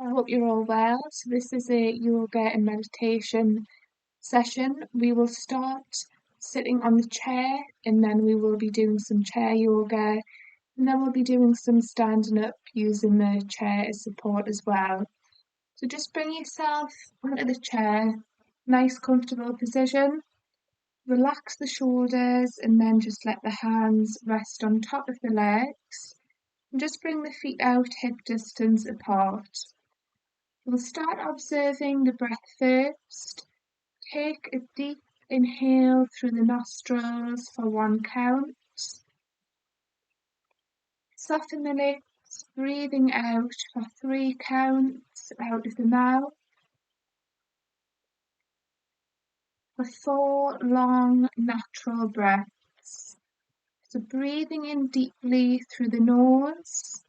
I hope you're all well. So this is a yoga and meditation session. We will start sitting on the chair and then we will be doing some chair yoga and then we'll be doing some standing up using the chair as support as well. So just bring yourself onto the chair, nice comfortable position. Relax the shoulders and then just let the hands rest on top of the legs. And just bring the feet out hip distance apart. We'll start observing the breath first. Take a deep inhale through the nostrils for 1 count. Soften the lips, breathing out for 3 counts out of the mouth. For 4 long natural breaths. So breathing in deeply through the nose.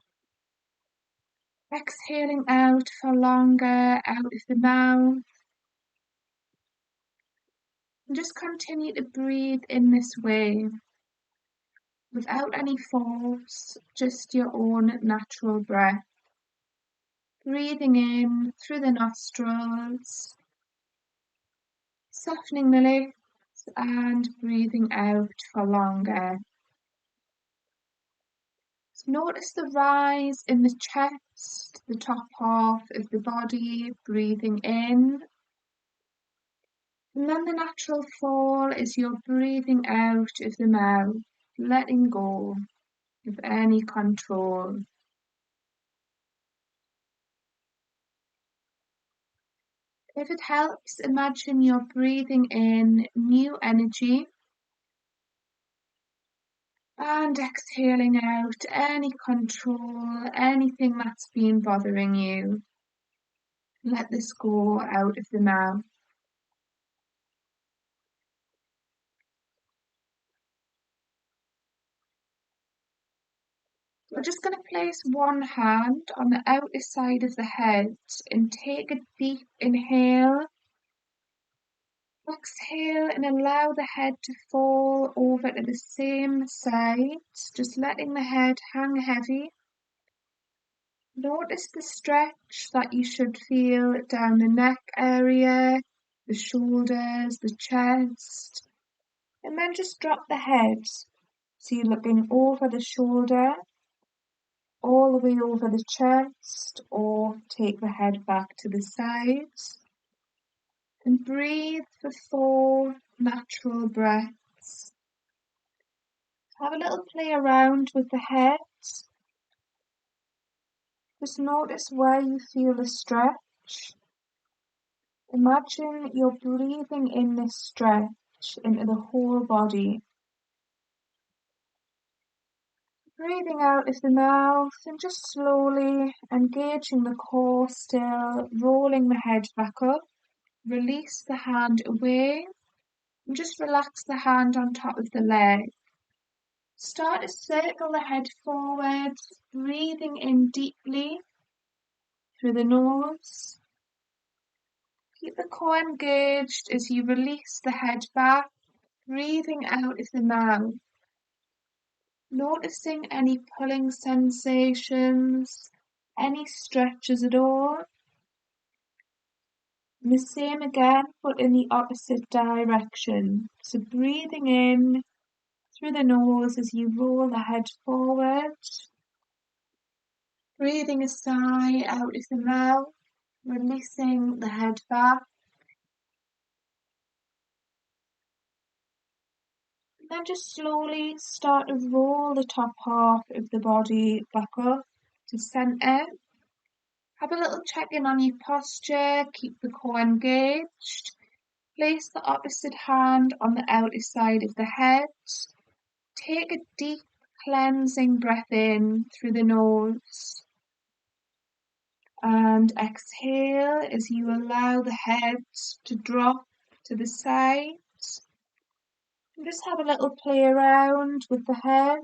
Exhaling out for longer out of the mouth. And just continue to breathe in this way, without any force, just your own natural breath. Breathing in through the nostrils, softening the lips and breathing out for longer. So notice the rise in the chest, the top half of the body, breathing in. And then the natural fall as you're breathing out of the mouth, letting go of any control. If it helps, imagine you're breathing in new energy and exhaling out any control, anything that's been bothering you. Let this go out of the mouth. We're just going to place one hand on the outer side of the head and take a deep inhale. Exhale and allow the head to fall over to the same side, just letting the head hang heavy. Notice the stretch that you should feel down the neck area, the shoulders, the chest, and then just drop the head. So you're looking over the shoulder, all the way over the chest, or take the head back to the sides. And breathe for 4 natural breaths. Have a little play around with the head. Just notice where you feel the stretch. Imagine you're breathing in this stretch into the whole body. Breathing out of the mouth and just slowly engaging the core still, rolling the head back up. Release the hand away and just relax the hand on top of the leg. Start to circle the head forward, breathing in deeply through the nose. Keep the core engaged as you release the head back, breathing out of the mouth. Noticing any pulling sensations, any stretches at all. And the same again, but in the opposite direction. So breathing in through the nose as you roll the head forward. Breathing a sigh out of the mouth, releasing the head back. And then just slowly start to roll the top half of the body back up to centre. Have a little check-in on your posture, keep the core engaged. Place the opposite hand on the outer side of the head. Take a deep cleansing breath in through the nose. And exhale as you allow the head to drop to the side. And just have a little play around with the head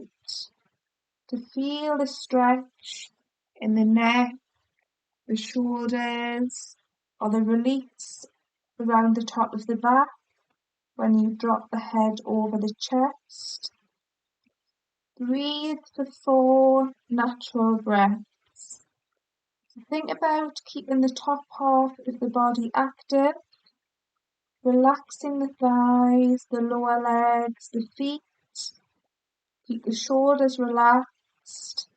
to feel the stretch in the neck, the shoulders, or the release around the top of the back when you drop the head over the chest. Breathe for 4 natural breaths. Think about keeping the top half of the body active, relaxing the thighs, the lower legs, the feet. Keep the shoulders relaxed.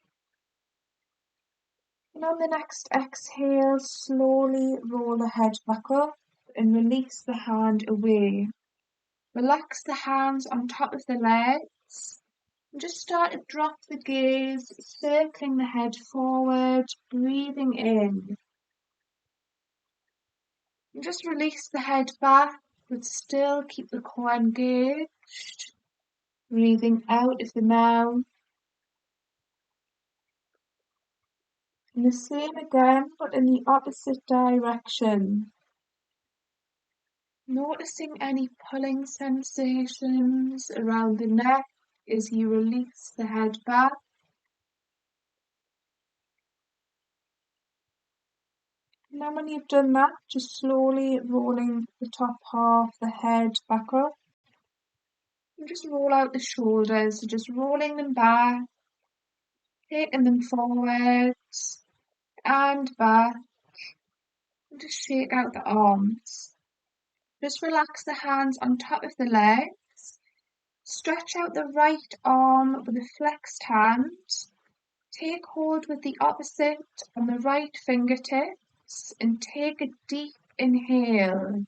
And on the next exhale, slowly roll the head back up and release the hand away. Relax the hands on top of the legs. And just start to drop the gaze, circling the head forward, breathing in. And just release the head back, but still keep the core engaged. Breathing out of the mouth. And the same again, but in the opposite direction. Noticing any pulling sensations around the neck as you release the head back. And then when you've done that, just slowly rolling the top half, the head back up. And just roll out the shoulders, so just rolling them back, taking them forwards and back. And just shake out the arms. Just relax the hands on top of the legs. Stretch out the right arm with a flexed hand. Take hold with the opposite on the right fingertips and take a deep inhale.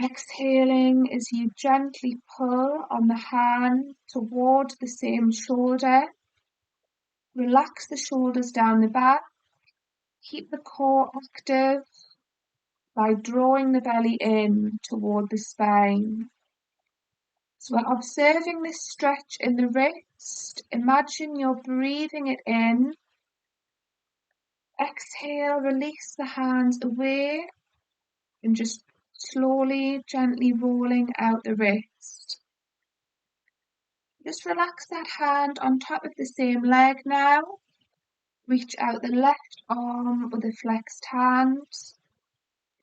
Exhaling as you gently pull on the hand toward the same shoulder. Relax the shoulders down the back. Keep the core active by drawing the belly in toward the spine. So we're observing this stretch in the wrist. Imagine you're breathing it in. Exhale, release the hands away and just slowly, gently rolling out the wrist. Just relax that hand on top of the same leg now. Reach out the left arm with a flexed hand.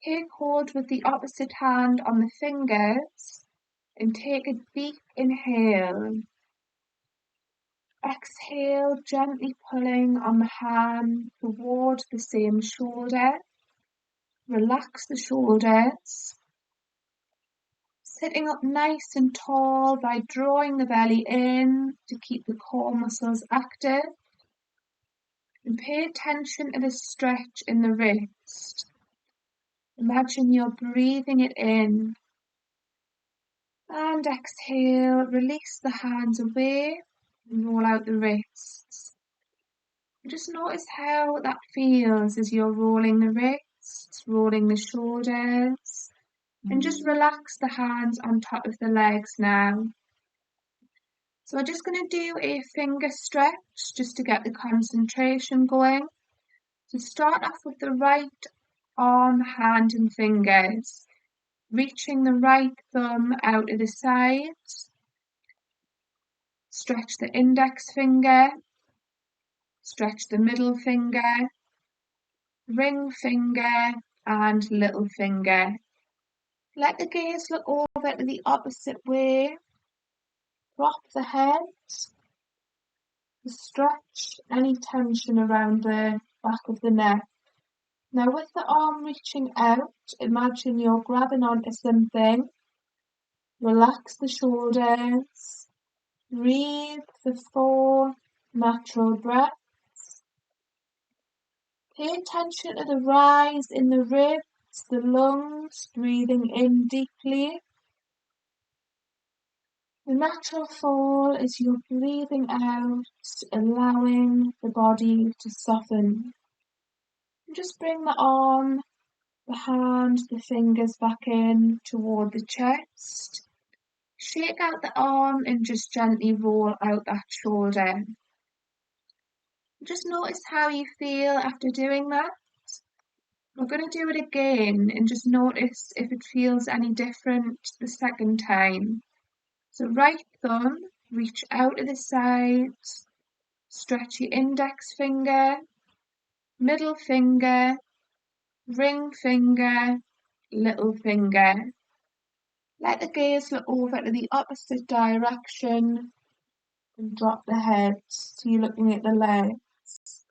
Take hold with the opposite hand on the fingers and take a deep inhale. Exhale, gently pulling on the hand toward the same shoulder. Relax the shoulders. Sitting up nice and tall by drawing the belly in to keep the core muscles active. And pay attention to the stretch in the wrist. Imagine you're breathing it in. And exhale, release the hands away and roll out the wrists. Just notice how that feels as you're rolling the wrists, rolling the shoulders, and just relax the hands on top of the legs now. So we're just going to do a finger stretch just to get the concentration going. So start off with the right arm, hand and fingers, reaching the right thumb out to the side. Stretch the index finger, stretch the middle finger, ring finger and little finger. Let the gaze look over to the opposite way. Drop the head. Stretch any tension around the back of the neck. Now with the arm reaching out, imagine you're grabbing onto something. Relax the shoulders. Breathe for 4 natural breaths. Pay attention to the rise in the ribs, the lungs, breathing in deeply. The natural fall as you're breathing out, allowing the body to soften. And just bring the arm, the hand, the fingers back in toward the chest. Shake out the arm and just gently roll out that shoulder. Just notice how you feel after doing that. We're going to do it again and just notice if it feels any different the second time. So right thumb, reach out to the side, stretch your index finger, middle finger, ring finger, little finger. Let the gaze look over to the opposite direction and drop the head so you're looking at the legs.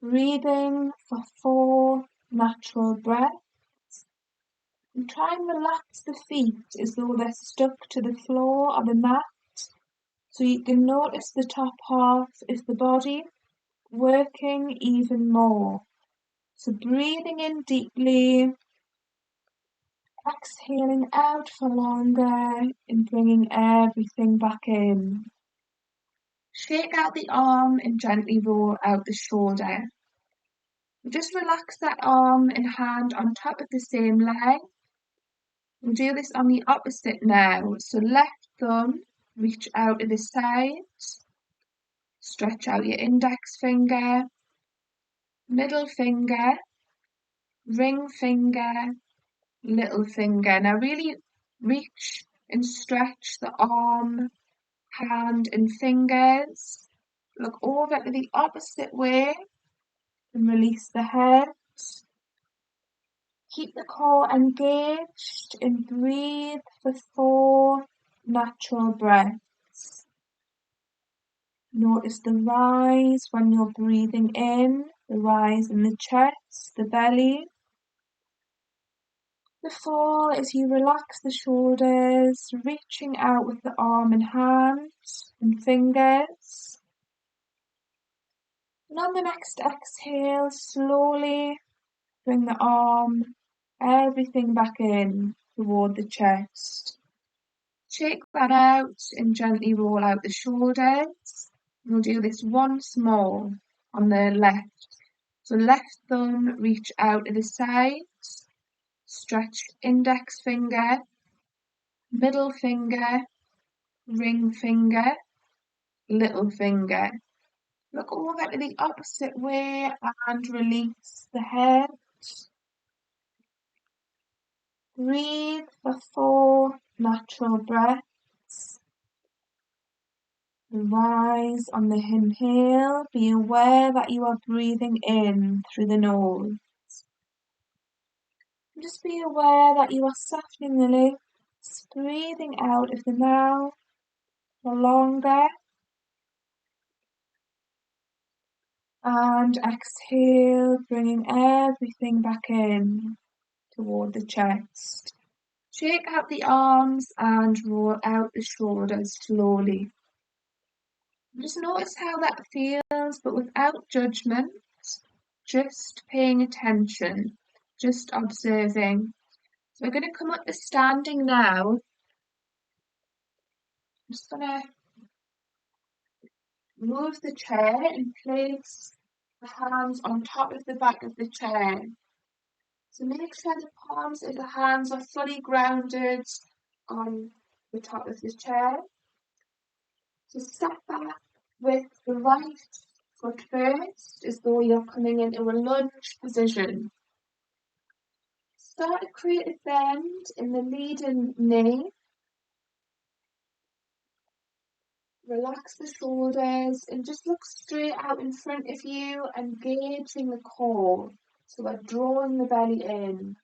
Breathing for 4 natural breaths. And try and relax the feet as though they're stuck to the floor of the mat. So you can notice the top half of the body working even more. So breathing in deeply, exhaling out for longer and bringing everything back in. Shake out the arm and gently roll out the shoulder. Just relax that arm and hand on top of the same leg. We'll do this on the opposite now. So left thumb, reach out to the side. Stretch out your index finger, middle finger, ring finger, little finger. Now really reach and stretch the arm, hand and fingers. Look over to the opposite way and release the head. Keep the core engaged and breathe for 4 natural breaths. Notice the rise when you're breathing in, the rise in the chest, the belly. The fall as you relax the shoulders, reaching out with the arm and hands and fingers. And on the next exhale, slowly bring the arm, everything back in toward the chest. Shake that out and gently roll out the shoulders. We'll do this once more on the left. So left thumb, reach out to the side. Stretch index finger, middle finger, ring finger, little finger. Look over to the opposite way and release the head. Breathe for 4 natural breaths. Rise on the inhale. Be aware that you are breathing in through the nose. Just be aware that you are softening the lips, breathing out of the mouth for longer. And exhale, bringing everything back in toward the chest. Shake out the arms and roll out the shoulders slowly. Just notice how that feels, but without judgment, just paying attention, just observing. So we're going to come up to standing now. I'm just going to move the chair and place the hands on top of the back of the chair. So make sure the palms of the hands are fully grounded on the top of the chair. So step back with the right foot first, as though you're coming into a lunge position. Start to create a bend in the leading knee. Relax the shoulders and just look straight out in front of you, engaging the core. So we're drawing the belly in.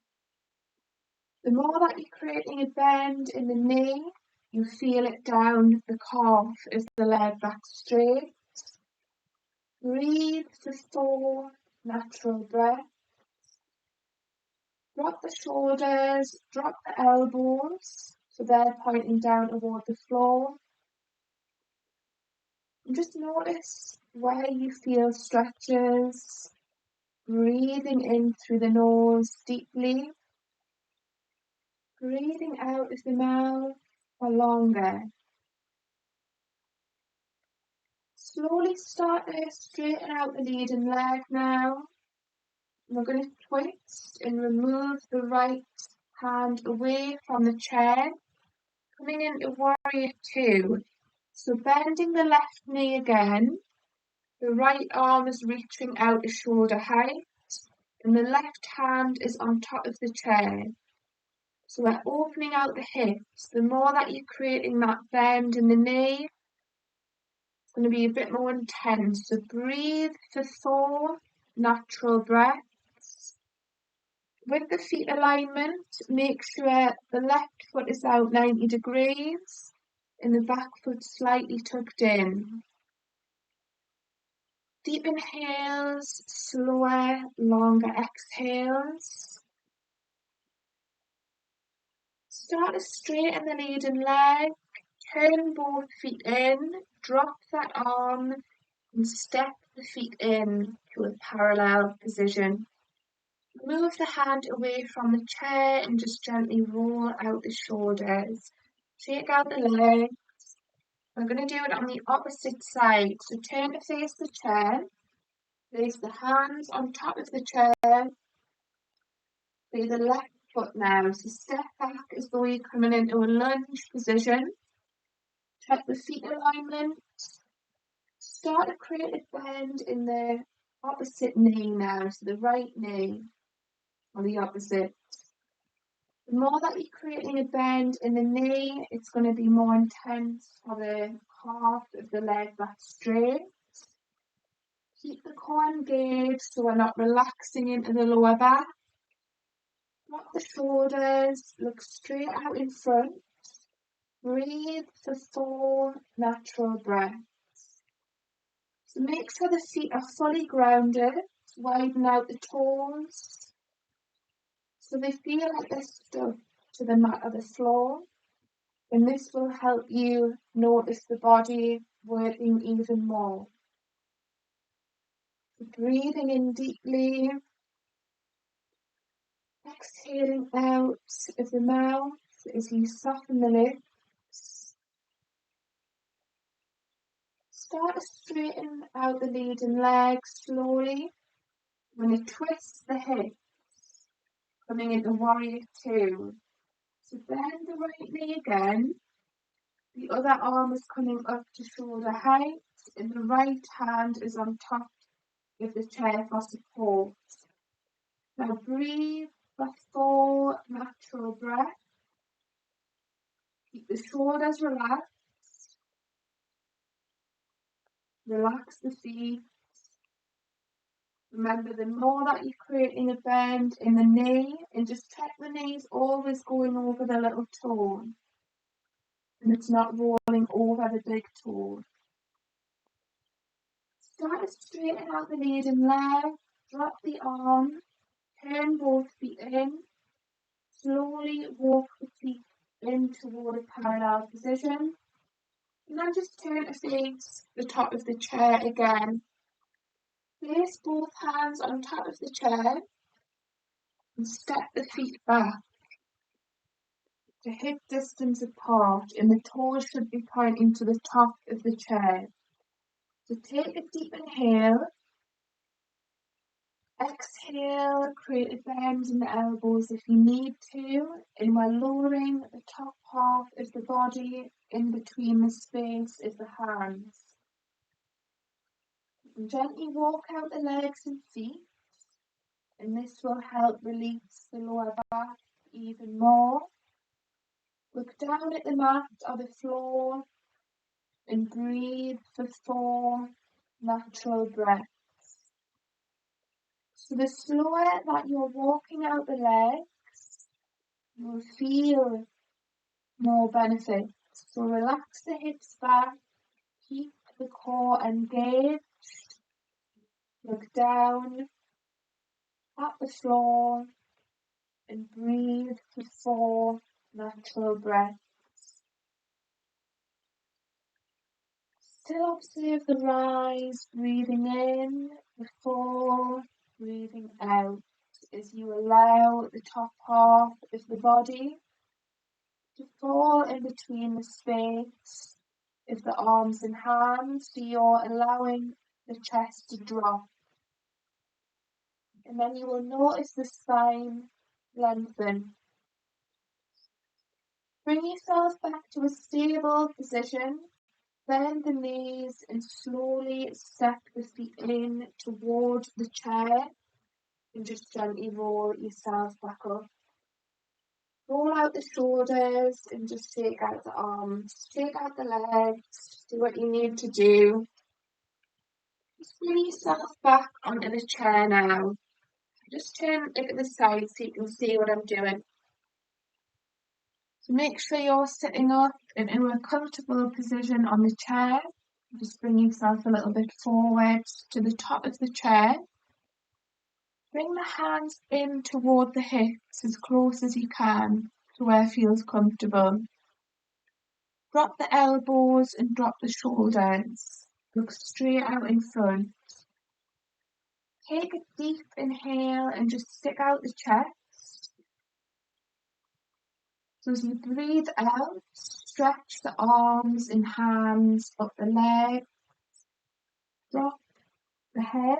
The more that you're creating a bend in the knee, you feel it down the calf as the leg back straight. Breathe for 4 natural breaths. Drop the shoulders, drop the elbows, so they're pointing down toward the floor. And just notice where you feel stretches. Breathing in through the nose deeply. Breathing out of the mouth for longer. Slowly start to straighten out the leading leg now. We're going to twist and remove the right hand away from the chair, coming into warrior 2. So bending the left knee again, the right arm is reaching out to shoulder height, and the left hand is on top of the chair. So we're opening out the hips. The more that you're creating that bend in the knee, it's going to be a bit more intense. So breathe for 4 natural breaths. With the feet alignment, make sure the left foot is out 90 degrees and the back foot slightly tucked in. Deep inhales, slower, longer exhales. Start to straighten the lead and leg, turn both feet in, drop that arm and step the feet in to a parallel position. Move the hand away from the chair and just gently roll out the shoulders. Shake out the legs. We're going to do it on the opposite side. So turn to face the chair. Place the hands on top of the chair. Play the left foot now. So step back as though you're coming into a lunge position. Check the feet alignment. Start to create a bend in the opposite knee now. So the right knee or the opposite. The more that you're creating a bend in the knee, it's going to be more intense for the calf of the leg that's straight. Keep the core engaged so we're not relaxing into the lower back. Drop the shoulders, look straight out in front. Breathe for 4 natural breaths. So make sure the feet are fully grounded. Widen out the toes so they feel like they're stuck to the mat or the floor. And this will help you notice the body working even more. So breathing in deeply, exhaling out of the mouth as you soften the lips. Start to straighten out the lead and legs slowly. When you twist the hips, coming into warrior 2. So bend the right knee again. The other arm is coming up to shoulder height, and the right hand is on top of the chair for support. Now breathe for 4 natural breaths. Keep the shoulders relaxed. Relax the feet. Remember, the more that you're creating a bend in the knee, and just check the knees always going over the little toe. And it's not rolling over the big toe. Start to straighten out the lead and leg. Drop the arm. Turn both feet in. Slowly walk the feet in toward a parallel position. And then just turn to face the top of the chair again. Place both hands on top of the chair and step the feet back to hip distance apart, and the toes should be pointing to the top of the chair. So take a deep inhale. Exhale, create a bend in the elbows if you need to, and we're lowering the top half of the body in between the space of the hands. And gently walk out the legs and feet, and this will help release the lower back even more. Look down at the mat or the floor and breathe for 4 natural breaths. So the slower that you're walking out the legs, you'll feel more benefits. So relax the hips back, keep the core engaged, look down at the floor and breathe for 4 natural breaths. Still observe the rise, breathing in, the fall, breathing out as you allow the top half of the body to fall in between the space of the arms and hands, so you're allowing the chest to drop. And then you will notice the spine lengthen. Bring yourself back to a stable position. Bend the knees and slowly step the feet in toward the chair and just gently roll yourself back up. Roll out the shoulders and just take out the arms, take out the legs, do what you need to do. Just bring yourself back onto the chair now. Just turn look at the side so you can see what I'm doing. So make sure you're sitting up in a comfortable position on the chair. Just bring yourself a little bit forward to the top of the chair. Bring the hands in toward the hips as close as you can to where it feels comfortable. Drop the elbows and drop the shoulders. Look straight out in front. Take a deep inhale and just stick out the chest. So as you breathe out, stretch the arms and hands up the legs. Drop the head.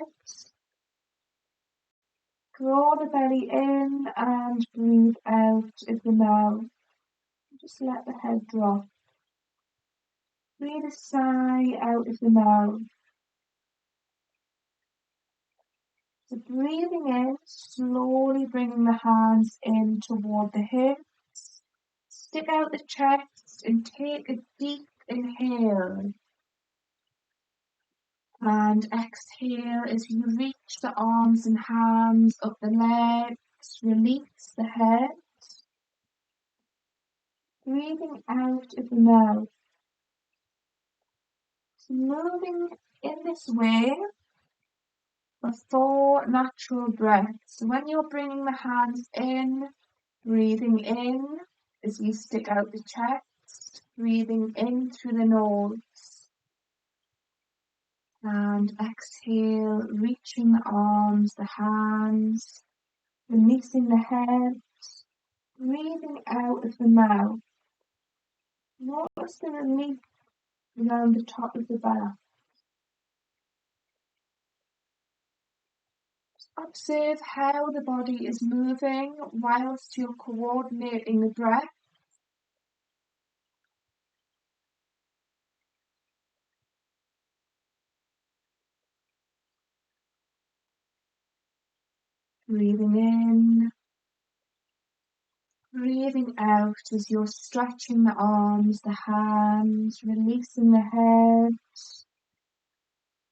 Draw the belly in and breathe out of the mouth. Just let the head drop. Breathe a sigh out of the mouth. So breathing in, slowly bringing the hands in toward the hips. Stick out the chest and take a deep inhale. And exhale as you reach the arms and hands up the legs. Release the head. Breathing out of the mouth. So moving in this way for 4 natural breaths. So when you're bringing the hands in, breathing in as you stick out the chest, breathing in through the nose. And exhale, reaching the arms, the hands, releasing the head, breathing out of the mouth. Notice the relief around the top of the back. Observe how the body is moving whilst you're coordinating the breath. Breathing in, breathing out as you're stretching the arms, the hands, releasing the head.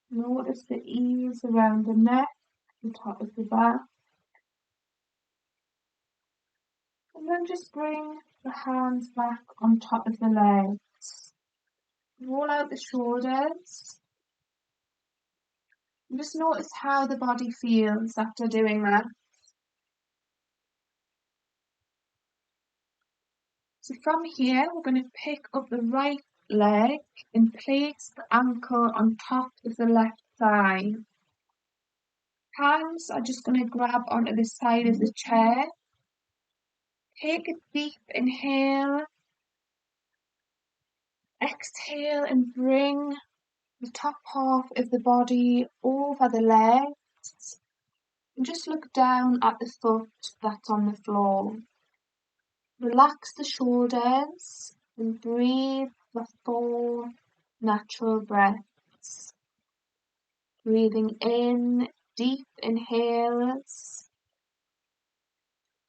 Notice the ease around the neck, the top of the back. And then just bring the hands back on top of the legs. Roll out the shoulders. And just notice how the body feels after doing that. So from here, we're going to pick up the right leg and place the ankle on top of the left thigh. Hands are just going to grab onto the side of the chair. Take a deep inhale. Exhale and bring the top half of the body over the legs. And just look down at the foot that's on the floor. Relax the shoulders and breathe for 4 natural breaths. Breathing in, deep inhales.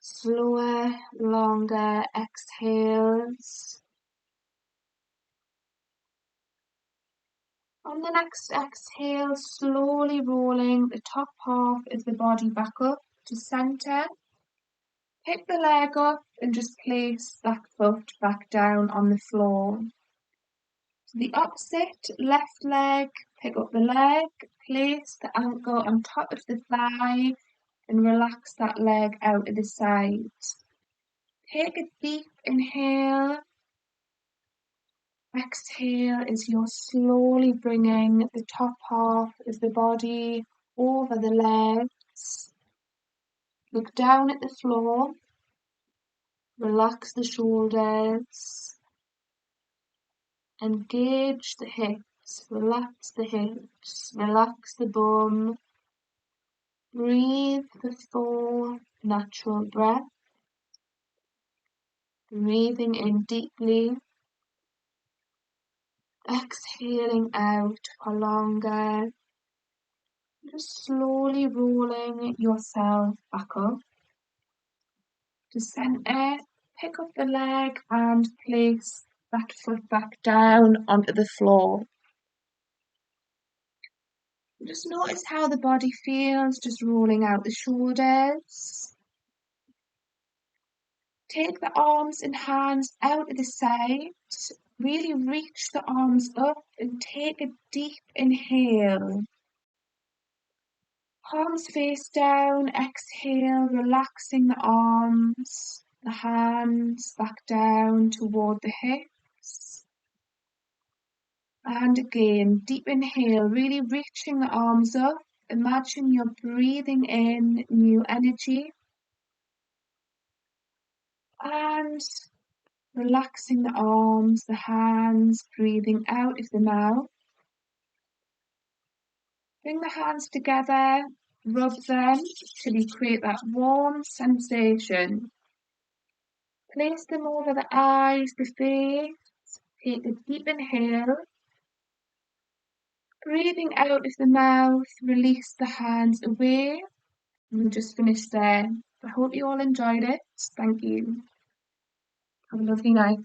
Slower, longer exhales. On the next exhale, slowly rolling the top half of the body back up to center. Pick the leg up and just place that foot back down on the floor. So the opposite, left leg, pick up the leg, place the ankle on top of the thigh and relax that leg out to the side. Take a deep inhale. Exhale as you're slowly bringing the top half of the body over the legs. Look down at the floor. Relax the shoulders. Engage the hips. Relax the hips. Relax the bum. Breathe for 4 natural breaths. Breathing in deeply. Exhaling out for longer. Just slowly rolling yourself back up to center. Pick up the leg and place that foot back down onto the floor. Just notice how the body feels, just rolling out the shoulders. Take the arms and hands out to the side. Really reach the arms up and take a deep inhale. Palms face down, exhale, relaxing the arms, the hands back down toward the hips. And again, deep inhale, really reaching the arms up. Imagine you're breathing in new energy. And relaxing the arms, the hands, breathing out of the mouth. Bring the hands together, rub them till you create that warm sensation. Place them over the eyes, the face. Take a deep inhale. Breathing out of the mouth, release the hands away. And we'll just finish there. I hope you all enjoyed it. Thank you. Have a lovely night.